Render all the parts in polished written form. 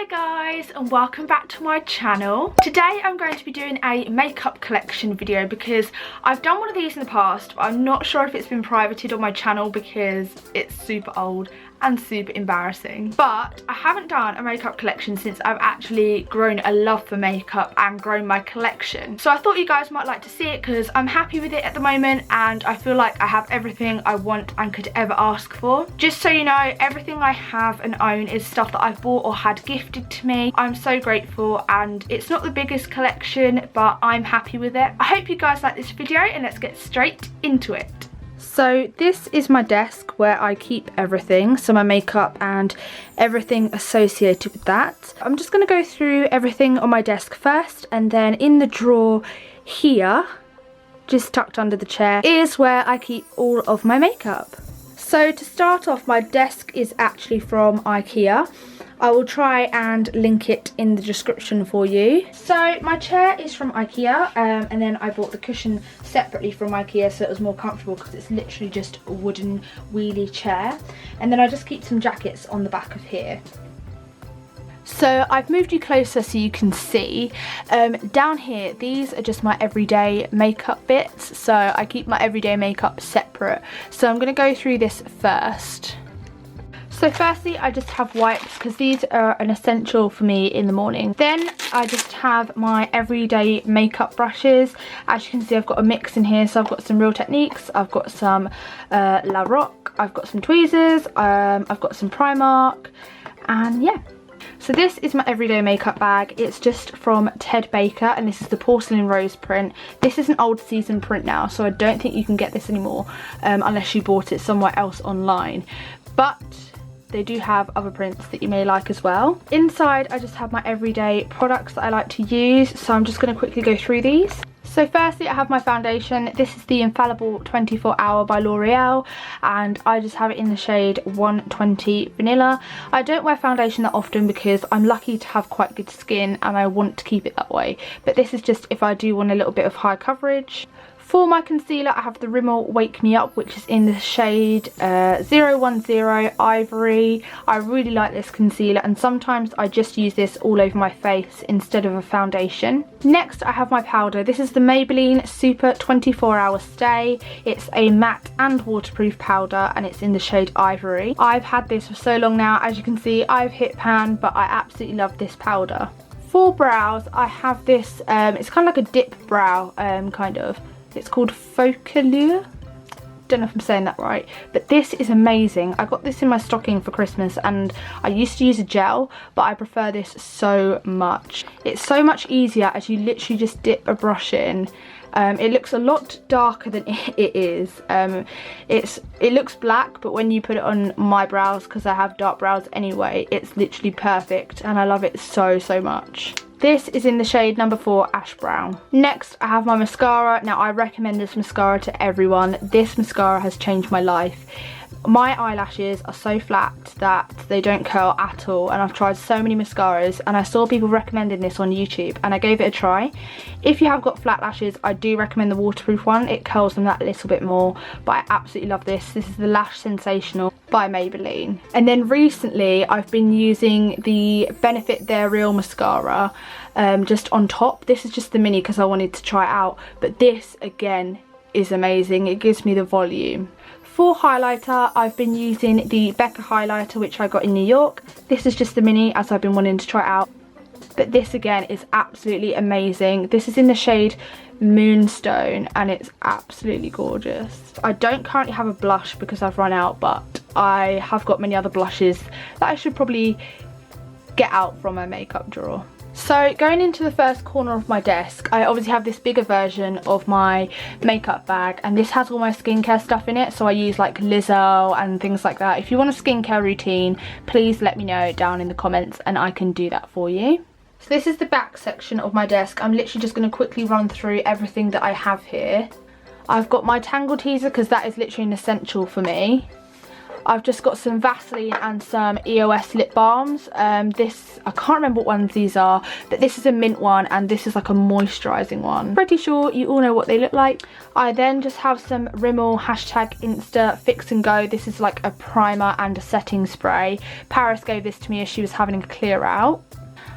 Guys, and welcome back to my channel. Today I'm going to be doing a makeup collection video because I've done one of these in the past, but I'm not sure if it's been privated on my channel because it's super old and super embarrassing. But I haven't done a makeup collection since I've actually grown a love for makeup and grown my collection. So I thought you guys might like to see it because I'm happy with it at the moment and I feel like I have everything I want and could ever ask for. Just so you know, everything I have and own is stuff that I've bought or had gifted to me. I'm so grateful, and it's not the biggest collection, but I'm happy with it. I hope you guys like this video and let's get straight into it. So this is my desk where I keep everything, so my makeup and everything associated with that. I'm just going to go through everything on my desk first, and then in the drawer here, just tucked under the chair, is where I keep all of my makeup. So to start off, my desk is actually from IKEA. I will try and link it in the description for you. So my chair is from IKEA, and then I bought the cushion separately from IKEA so it was more comfortable because it's literally just a wooden wheelie chair. And then I just keep some jackets on the back of here. So I've moved you closer so you can see. Down here, these are just my everyday makeup bits. So I keep my everyday makeup separate. So I'm going to go through this first. So firstly, I just have wipes because these are an essential for me in the morning. Then I just have my everyday makeup brushes. As you can see, I've got a mix in here. So I've got some Real Techniques, I've got some La Roque, I've got some tweezers, I've got some Primark, and yeah. So this is my everyday makeup bag. It's just from Ted Baker, and this is the porcelain rose print. This is an old season print now, so I don't think you can get this anymore unless you bought it somewhere else online. But they do have other prints that you may like as well. Inside, I just have my everyday products that I like to use, so I'm just going to quickly go through these. So firstly, I have my foundation. This is the Infallible 24 Hour by L'Oreal, and I just have it in the shade 120 Vanilla. I don't wear foundation that often because I'm lucky to have quite good skin and I want to keep it that way, but this is just if I do want a little bit of high coverage. For my concealer, I have the Rimmel Wake Me Up, which is in the shade 010 Ivory. I really like this concealer, and sometimes I just use this all over my face instead of a foundation. Next, I have my powder. This is the Maybelline Super 24 Hour Stay. It's a matte and waterproof powder, and it's in the shade Ivory. I've had this for so long now. As you can see, I've hit pan, but I absolutely love this powder. For brows, I have this, it's kind of like a dip brow, kind of. It's called Focallure. Don't know if I'm saying that right, but this is amazing. I got this in my stocking for Christmas, and I used to use a gel, but I prefer this so much. It's so much easier as you literally just dip a brush in. It looks a lot darker than it is. It looks black, but when you put it on my brows, because I have dark brows anyway, it's literally perfect, and I love it so much. This is in the shade number 4 Ash Brown. Next, I have my mascara. Now, I recommend this mascara to everyone. This mascara has changed my life. My eyelashes are so flat that they don't curl at all, and I've tried so many mascaras, and I saw people recommending this on YouTube and I gave it a try. If you have got flat lashes, I do recommend the waterproof one. It curls them that little bit more, but I absolutely love this. This is the Lash Sensational by Maybelline. And then recently I've been using the Benefit They're Real mascara just on top. This is just the mini because I wanted to try it out, but this again is amazing. It gives me the volume. For highlighter, I've been using the Becca highlighter, which I got in New York. This is just the mini as I've been wanting to try out. But this again is absolutely amazing. This is in the shade Moonstone, and it's absolutely gorgeous. I don't currently have a blush because I've run out, but I have got many other blushes that I should probably get out from my makeup drawer. So going into the first corner of my desk, I obviously have this bigger version of my makeup bag, and this has all my skincare stuff in it. So I use like Lizzo and things like that. If you want a skincare routine, please let me know down in the comments and I can do that for you. So this is the back section of my desk. I'm literally just going to quickly run through everything that I have here. I've got my Tangle Teezer because that is literally an essential for me. I've just got some Vaseline and some EOS lip balms. This, I can't remember what ones these are, but this is a mint one and this is like a moisturising one. Pretty sure you all know what they look like. I then just have some Rimmel #Insta Fix and Go. This is like a primer and a setting spray. Paris gave this to me as she was having a clear out.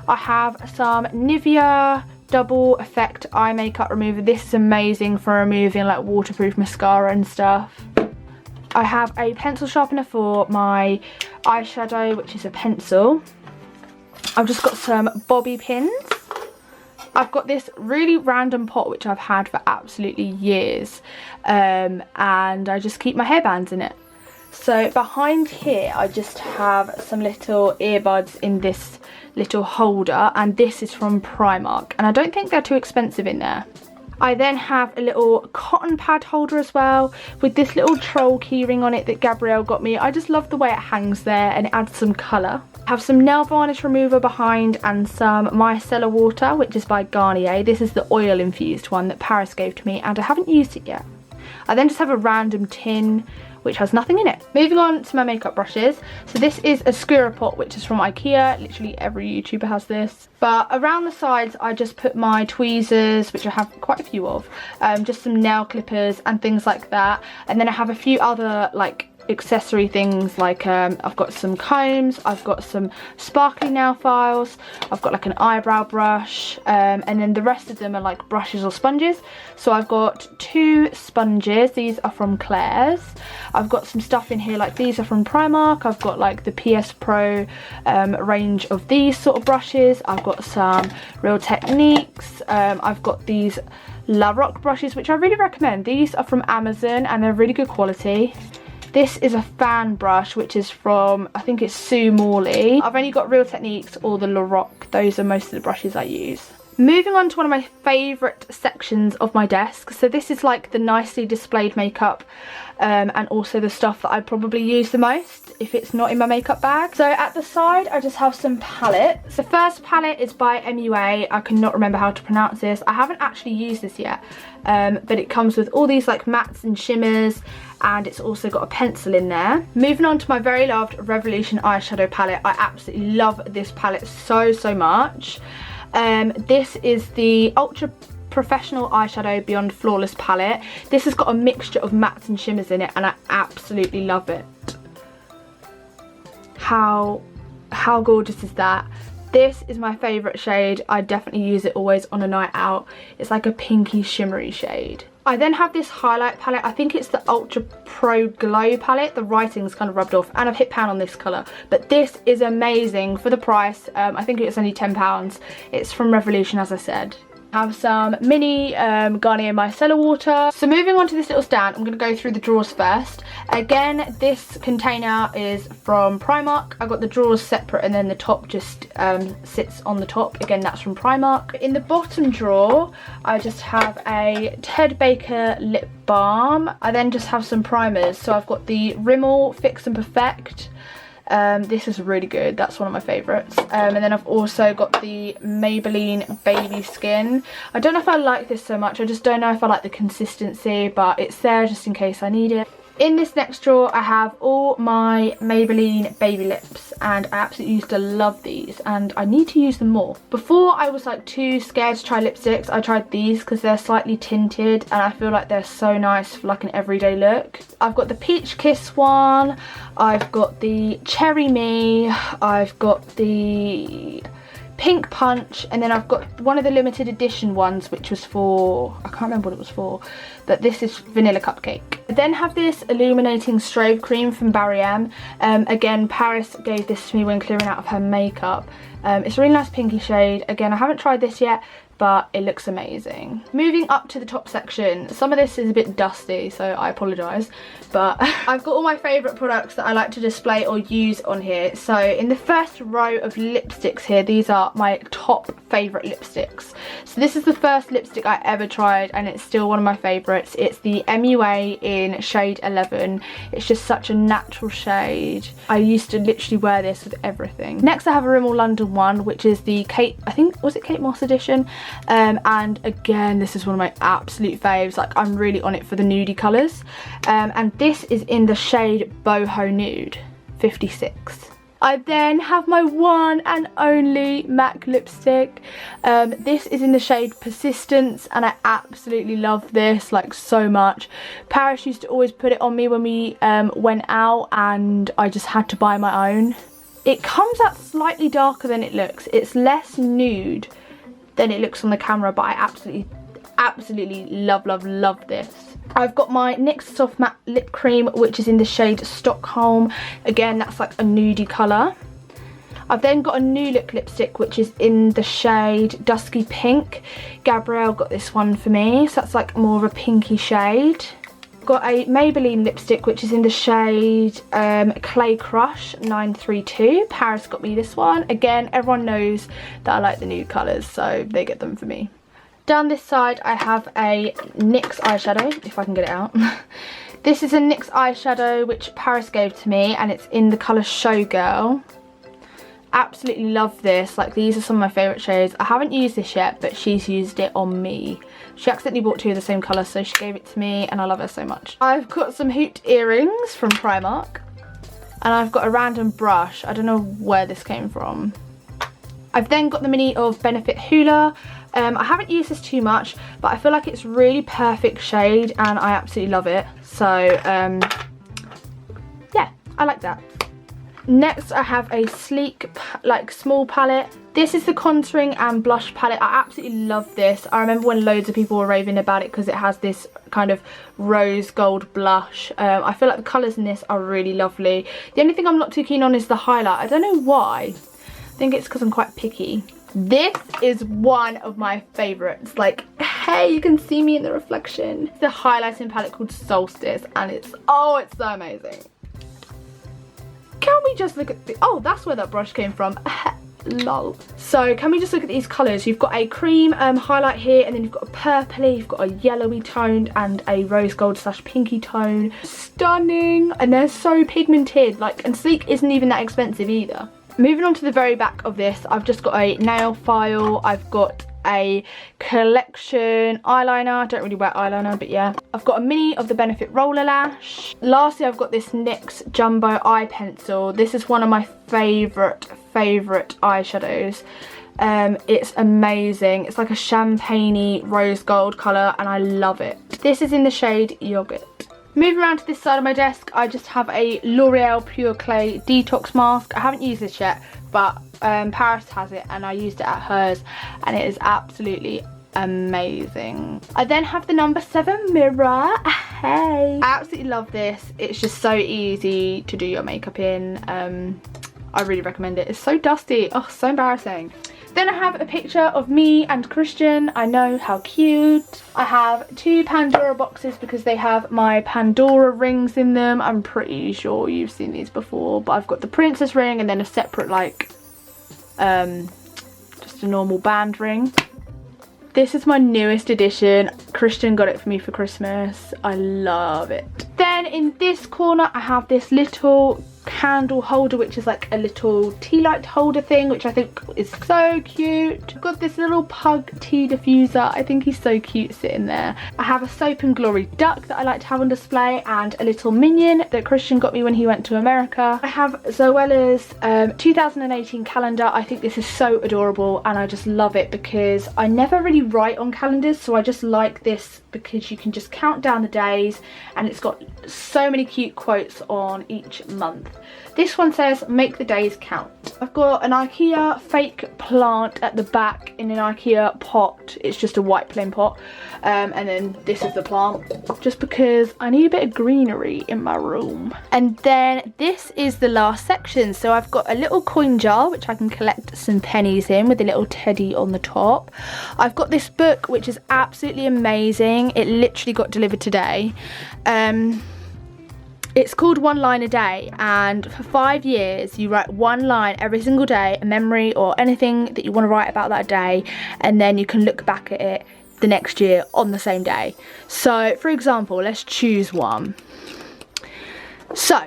I have some Nivea Double Effect Eye Makeup Remover. This is amazing for removing like waterproof mascara and stuff. I have a pencil sharpener for my eyeshadow, which is a pencil. I've just got some bobby pins. I've got this really random pot which I've had for absolutely years, and I just keep my hairbands in it. So behind here I just have some little earbuds in this little holder, and this is from Primark, and I don't think they're too expensive in there. I then have a little cotton pad holder as well with this little troll keyring on it that Gabrielle got me. I just love the way it hangs there and it adds some colour. I have some nail varnish remover behind and some micellar water, which is by Garnier. This is the oil infused one that Paris gave to me and I haven't used it yet. I then just have a random tin which has nothing in it. Moving on to my makeup brushes. So this is a skewer pot, which is from IKEA. Literally every YouTuber has this. But around the sides, I just put my tweezers, which I have quite a few of. Just some nail clippers and things like that. And then I have a few other like accessory things, like I've got some combs, I've got some sparkly nail files, I've got like an eyebrow brush, and then the rest of them are like brushes or sponges. So I've got 2 sponges, these are from Claire's. I've got some stuff in here, like these are from Primark. I've got like the PS Pro range of these sort of brushes. I've got some Real Techniques. I've got these La Rock brushes, which I really recommend. These are from Amazon and they're really good quality. This is a fan brush, which is from, I think it's Sue Morley. I've only got Real Techniques or the La Rock. Those are most of the brushes I use. Moving on to one of my favourite sections of my desk. So this is like the nicely displayed makeup and also the stuff that I probably use the most if it's not in my makeup bag. So at the side I just have some palettes. The first palette is by MUA. I cannot remember how to pronounce this. I haven't actually used this yet, but it comes with all these like mattes and shimmers, and it's also got a pencil in there. Moving on to my very loved Revolution eyeshadow palette. I absolutely love this palette so much. This is the Ultra Professional Eyeshadow Beyond Flawless palette. This has got a mixture of mattes and shimmers in it and I absolutely love it. How gorgeous is that? This is my favourite shade. I definitely use it always on a night out. It's like a pinky shimmery shade. I then have this highlight palette. I think it's the Ultra Pro Glow palette. The writing's kind of rubbed off and I've hit pan on this colour. But this is amazing for the price. I think it's only £10. It's from Revolution, as I said. I have some mini Garnier micellar water. So moving on to this little stand, I'm going to go through the drawers first. Again, this container is from Primark. I got the drawers separate and then the top just sits on the top. Again, that's from Primark. In the bottom drawer, I just have a Ted Baker lip balm. I then just have some primers. So I've got the Rimmel Fix and Perfect. This is really good. That's one of my favourites. And then I've also got the Maybelline Baby Skin. I don't know if I like this so much. I just don't know if I like the consistency, but it's there just in case I need it. In this next drawer I have all my Maybelline baby lips, and I absolutely used to love these and I need to use them more. Before I was like too scared to try lipsticks, I tried these because they're slightly tinted and I feel like they're so nice for like an everyday look. I've got the Peach Kiss one, I've got the Cherry Me, I've got the Pink Punch, and then I've got one of the limited edition ones which was for, I can't remember what it was for, but this is Vanilla Cupcake. I then have this illuminating strobe cream from Barry M. Again, Paris gave this to me when clearing out of her makeup. It's a really nice pinky shade. Again, I haven't tried this yet, but it looks amazing. Moving up to the top section, some of this is a bit dusty, so I apologise, but I've got all my favourite products that I like to display or use on here. So in the first row of lipsticks here, these are my top favourite lipsticks. So this is the first lipstick I ever tried and it's still one of my favourites. It's the MUA in shade 11. It's just such a natural shade. I used to literally wear this with everything. Next I have a Rimmel London one, which is the Kate, I think, was it Kate Moss edition? And again, this is one of my absolute faves. Like, I'm really on it for the nudie colours. And this is in the shade Boho Nude 56. I then have my one and only MAC lipstick. This is in the shade Persistence and I absolutely love this, like, so much. Paris used to always put it on me when we went out and I just had to buy my own. It comes out slightly darker than it looks. It's less nude than it looks on the camera, but I absolutely love this. I've got my NYX Soft Matte Lip Cream, which is in the shade Stockholm. Again, that's like a nudie colour. I've then got a new look lipstick, which is in the shade Dusky Pink. Gabrielle got this one for me, so that's like more of a pinky shade. Got a Maybelline lipstick, which is in the shade Clay Crush 932. Paris got me this one. Again, everyone knows that I like the nude colours, so they get them for me. Down this side, I have a NYX eyeshadow, if I can get it out. This is a NYX eyeshadow, which Paris gave to me, and it's in the colour Showgirl. Absolutely love this. Like, these are some of my favourite shades. I haven't used this yet, but she's used it on me. She accidentally bought two of the same colour, so she gave it to me, and I love her so much. I've got some hooped earrings from Primark, and I've got a random brush. I don't know where this came from. I've then got the mini of Benefit Hoola. I haven't used this too much, but I feel like it's really perfect shade, and I absolutely love it. So, yeah, I like that. Next, I have a sleek, like, small palette. This is the contouring and blush palette. I absolutely love this. I remember when loads of people were raving about it because it has this kind of rose gold blush. I feel like the colours in this are really lovely. The only thing I'm not too keen on is the highlight. I don't know why. I think it's because I'm quite picky. This is one of my favourites. Like, hey, you can see me in the reflection. The highlighting palette called Solstice, and it's so amazing. Can we just look at the, oh, that's where that brush came from. Lol. So can we just look at these colours? You've got a cream highlight here, and then you've got a purpley, you've got a yellowy toned, and a rose gold / pinky tone. Stunning, and they're so pigmented. Like, and sleek isn't even that expensive either. Moving on to the very back of this, I've just got a nail file. I've got a collection eyeliner. I don't really wear eyeliner, but yeah. I've got a mini of the Benefit Roller Lash. Lastly, I've got this NYX Jumbo Eye Pencil. This is one of my favourite eyeshadows. It's amazing. It's like a champagne-y rose gold colour, and I love it. This is in the shade Yogurt. Moving around to this side of my desk, I just have a L'Oreal Pure Clay Detox Mask. I haven't used this yet, but Paris has it, and I used it at hers, and it is absolutely amazing. I then have the number 7 mirror. Hey, I absolutely love this. It's just so easy to do your makeup in. I really recommend it. It's so dusty. Oh, so embarrassing. Then I have a picture of me and Christian. I know, how cute. I have 2 Pandora boxes because they have my Pandora rings in them. I'm pretty sure you've seen these before, but I've got the princess ring and then a separate, like, just a normal band ring. This is my newest addition. Christian got it for me for Christmas. I love it. Then in this corner, I have this little candle holder, which is like a little tea light holder thing, which I think is so cute. I've got this little pug tea diffuser. I think he's so cute sitting there. I have a Soap and Glory duck that I like to have on display, and a little minion that Christian got me when he went to America. I have Zoella's 2018 calendar. I think this is so adorable, and I just love it because I never really write on calendars, so I just like this because you can just count down the days, and it's got so many cute quotes on each month. This one says, make the days count. I've got an IKEA fake plant at the back in an IKEA pot. It's just a white plain pot. And then this is the plant, just because I need a bit of greenery in my room. And then this is the last section. So I've got a little coin jar, which I can collect some pennies in with a little teddy on the top. I've got this book, which is absolutely amazing. It literally got delivered today. It's called One Line a Day, and for 5 years you write one line every single day, a memory or anything that you want to write about that day, and then you can look back at it the next year on the same day. So for example, let's choose one. So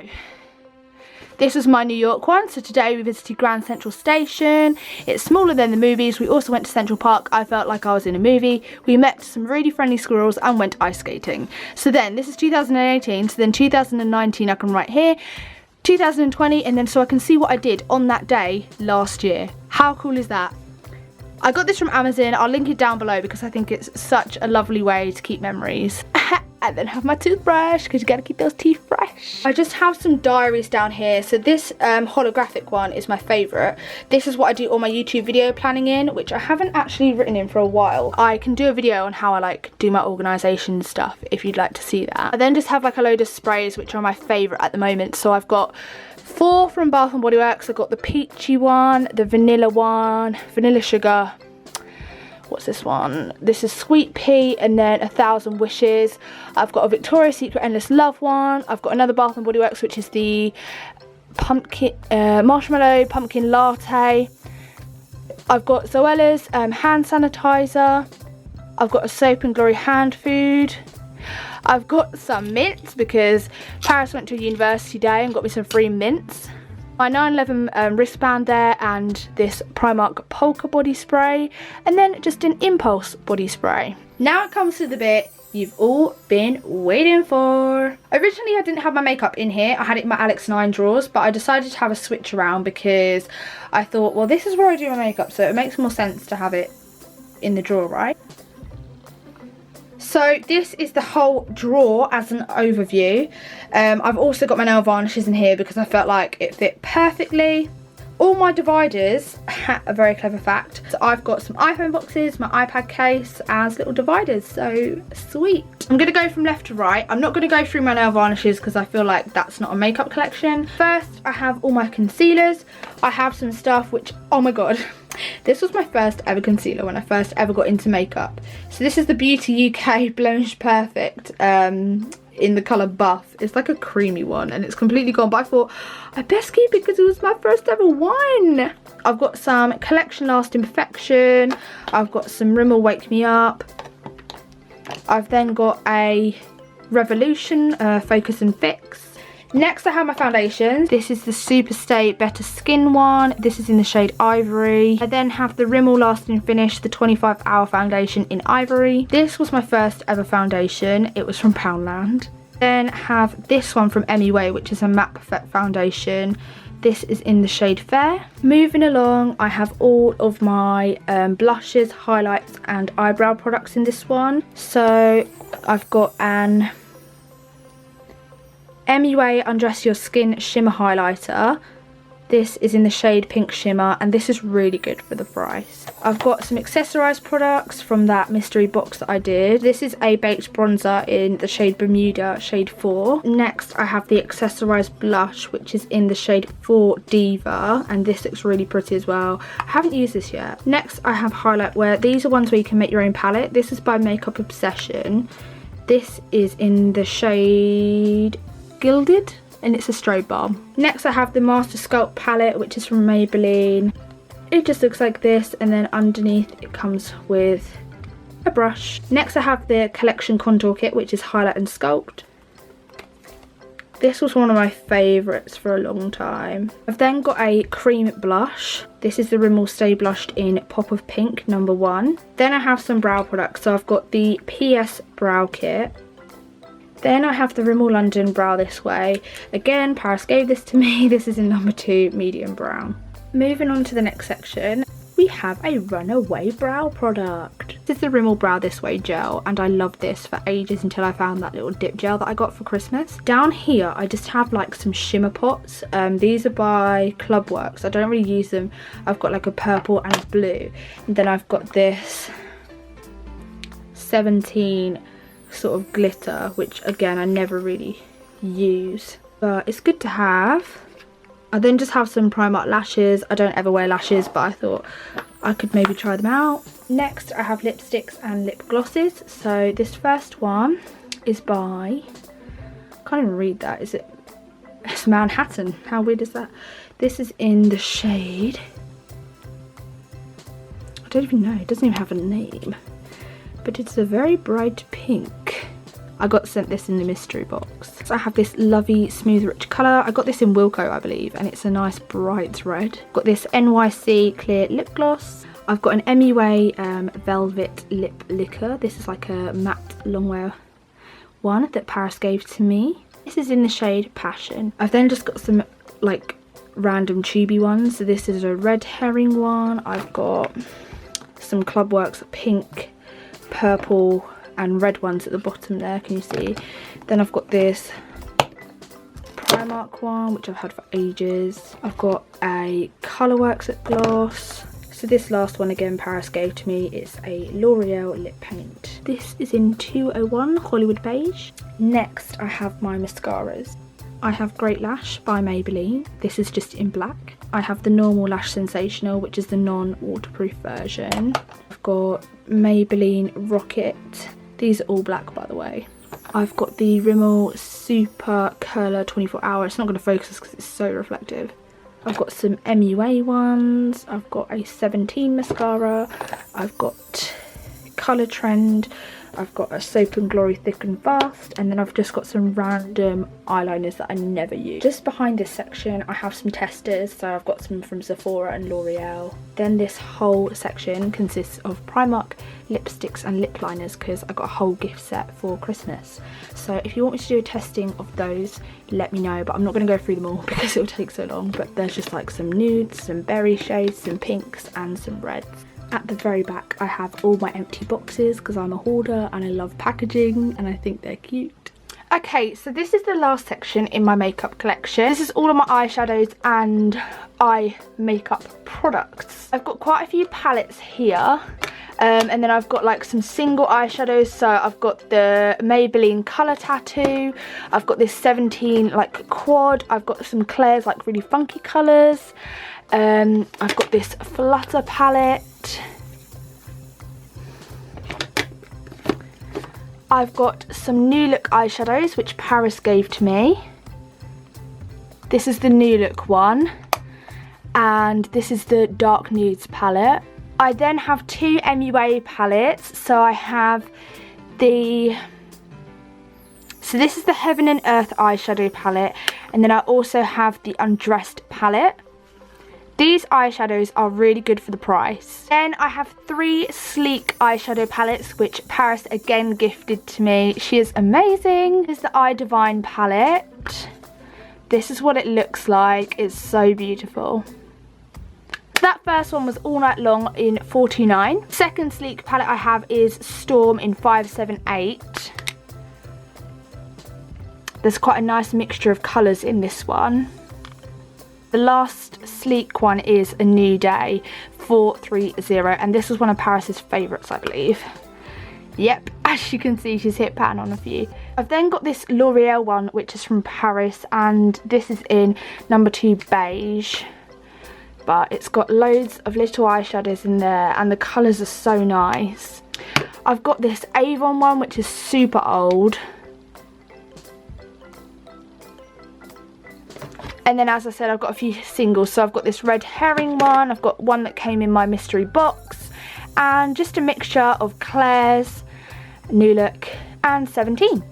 this was my New York one. So today we visited Grand Central Station. It's smaller than the movies. We also went to Central Park. I felt like I was in a movie. We met some really friendly squirrels and went ice skating. So then this is 2018. So then 2019 I can write here. 2020, and then so I can see what I did on that day last year. How cool is that? I got this from Amazon. I'll link it down below because I think it's such a lovely way to keep memories. and then have my toothbrush because you gotta keep those teeth fresh. I just have some diaries down here. So this holographic one is my favourite. This is what I do all my YouTube video planning in, which I haven't actually written in for a while. I can do a video on how I like do my organisation stuff if you'd like to see that. I then just have like a load of sprays which are my favourite at the moment. So I've got 4 from Bath and Body Works. I've got the peachy one, the vanilla one, vanilla sugar. What's this one? This is Sweet Pea, and then 1,000 Wishes. I've got a Victoria's Secret Endless Love one. I've got another Bath and Body Works, which is the pumpkin marshmallow pumpkin latte. I've got Zoella's hand sanitizer. I've got a Soap and Glory hand food. I've got some mints because Paris went to a university day and got me some free mints. My 911 wristband there, and this Primark Polka body spray, and then just an Impulse body spray. Now it comes to the bit you've all been waiting for. Originally I didn't have my makeup in here, I had it in my Alex 9 drawers, but I decided to have a switch around because I thought, well, this is where I do my makeup, so it makes more sense to have it in the drawer, right? So this is the whole drawer as an overview. I've also got my nail varnishes in here because I felt like it fit perfectly. All my dividers, a very clever fact. So I've got some iPhone boxes, my iPad case as little dividers, so sweet. I'm gonna go from left to right. I'm not gonna go through my nail varnishes because I feel like that's not a makeup collection. First, I have all my concealers. I have some stuff which, oh my God, this was my first ever concealer when I first ever got into makeup. So this is the Beauty UK Blemish Perfect in the colour Buff. It's like a creamy one and it's completely gone, but I thought I best keep it because it was my first ever one. I've got some Collection Lasting Perfection. I've got some Rimmel Wake Me Up. I've then got a Revolution Focus and Fix. Next I have my foundations. This is the Superstay Better Skin one. This is in the shade Ivory. I then have the Rimmel Lasting Finish, the 25-hour foundation in Ivory. This was my first ever foundation. It was from Poundland. Then have this one from MUA, which is a matte perfect foundation. This is in the shade Fair. Moving along, I have all of my blushes, highlights and eyebrow products in this one. So I've got an MUA Undress Your Skin Shimmer Highlighter. This is in the shade Pink Shimmer and this is really good for the price. I've got some accessorized products from that mystery box that I did. This is a baked bronzer in the shade Bermuda, shade 4. Next I have the Accessorized Blush, which is in the shade 4 Diva, and this looks really pretty as well. I haven't used this yet. Next I have highlight wear. These are ones where you can make your own palette. This is by Makeup Obsession. This is in the shade Gilded and it's a strobe balm. Next I have the Master Sculpt palette, which is from Maybelline. It just looks like this, and then underneath it comes with a brush. Next I have the Collection Contour Kit, which is Highlight and Sculpt. This was one of my favourites for a long time. I've then got a cream blush. This is the Rimmel Stay Blushed in Pop of Pink number 1. Then I have some brow products. So I've got the PS Brow Kit. Then I have the Rimmel London Brow This Way. Again, Paris gave this to me. This is in number 2, medium brown. Moving on to the next section, we have a runaway brow product. This is the Rimmel Brow This Way gel, and I loved this for ages until I found that little dip gel that I got for Christmas. Down here, I just have like some shimmer pots. These are by Clubworks. I don't really use them. I've got like a purple and a blue. And then I've got this 17 sort of glitter, which again I never really use, but it's good to have. I then just have some Primark lashes. I don't ever wear lashes, but I thought I could maybe try them out. Next I have lipsticks and lip glosses. So this first one is by, I can't even read that, it's Manhattan. How weird is that? This is in the shade, I don't even know, it doesn't even have a name, but it's a very bright pink. I got sent this in the mystery box. So I have this Lovey Smooth Rich colour. I got this in Wilko, I believe, and it's a nice bright red. Got this NYC Clear Lip Gloss. I've got an MUA Velvet Lip Liquor. This is like a matte longwear one that Paris gave to me. This is in the shade Passion. I've then just got some like random tubey ones. So this is a red herring one. I've got some Clubworks pink, purple, and red ones at the bottom there, can you see? Then I've got this Primark one, which I've had for ages. I've got a Colourworks lip gloss. So this last one again Paris gave to me. It's a L'Oreal lip paint. This is in 201 Hollywood Beige. Next I have my mascaras. I have Great Lash by Maybelline. This is just in black. I have the normal Lash Sensational, which is the non-waterproof version. I've got Maybelline Rocket. These are all black, by the way. I've got the Rimmel Super Curler 24 Hour. It's not going to focus because it's so reflective. I've got some MUA ones. I've got a 17 mascara. I've got Colour Trend. I've got a Soap and Glory Thick and Fast, and then I've just got some random eyeliners that I never use. Just behind this section I have some testers, so I've got some from Sephora and L'Oreal. Then this whole section consists of Primark lipsticks and lip liners because I got a whole gift set for Christmas. So if you want me to do a testing of those, let me know, but I'm not going to go through them all because it'll take so long. But there's just like some nudes, some berry shades, some pinks and some reds. At the very back I have all my empty boxes because I'm a hoarder and I love packaging and I think they're cute. Okay, so this is the last section in my makeup collection. This is all of my eyeshadows and eye makeup products. I've got quite a few palettes here. And then I've got like some single eyeshadows. So I've got the Maybelline Colour Tattoo. I've got this 17 like quad. I've got some Claire's like really funky colours. I've got this Flutter palette. I've got some New Look eyeshadows which Paris gave to me. This is the New Look one, and this is the Dark Nudes palette. I then have two MUA palettes. So I have the, so this is the Heaven and Earth eyeshadow palette, and then I also have the Undressed palette. These eyeshadows are really good for the price. Then I have three sleek eyeshadow palettes which Paris again gifted to me. She is amazing. This is the Eye Divine palette. This is what it looks like. It's so beautiful. That first one was All Night Long in 429. Second sleek palette I have is Storm in 578. There's quite a nice mixture of colours in this one. The last sleek one is A New Day 430, and this was one of Paris's favourites, I believe. Yep, as you can see, she's hit pattern on a few. I've then got this L'Oreal one, which is from Paris, and this is in number 2 beige. But it's got loads of little eyeshadows in there, and the colours are so nice. I've got this Avon one, which is super old. And then, as I said, I've got a few singles. So I've got this Red Herring one. I've got one that came in my mystery box. And just a mixture of Claire's, New Look and 17.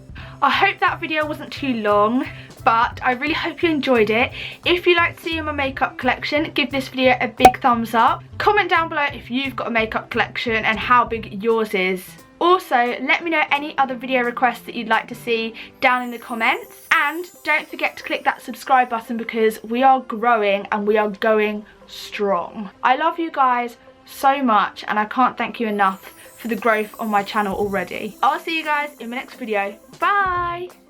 I hope that video wasn't too long, but I really hope you enjoyed it. If you like to see my makeup collection, give this video a big thumbs up. Comment down below if you've got a makeup collection and how big yours is. Also, let me know any other video requests that you'd like to see down in the comments. And don't forget to click that subscribe button because we are growing and we are going strong. I love you guys so much and I can't thank you enough for the growth on my channel already. I'll see you guys in my next video. Bye!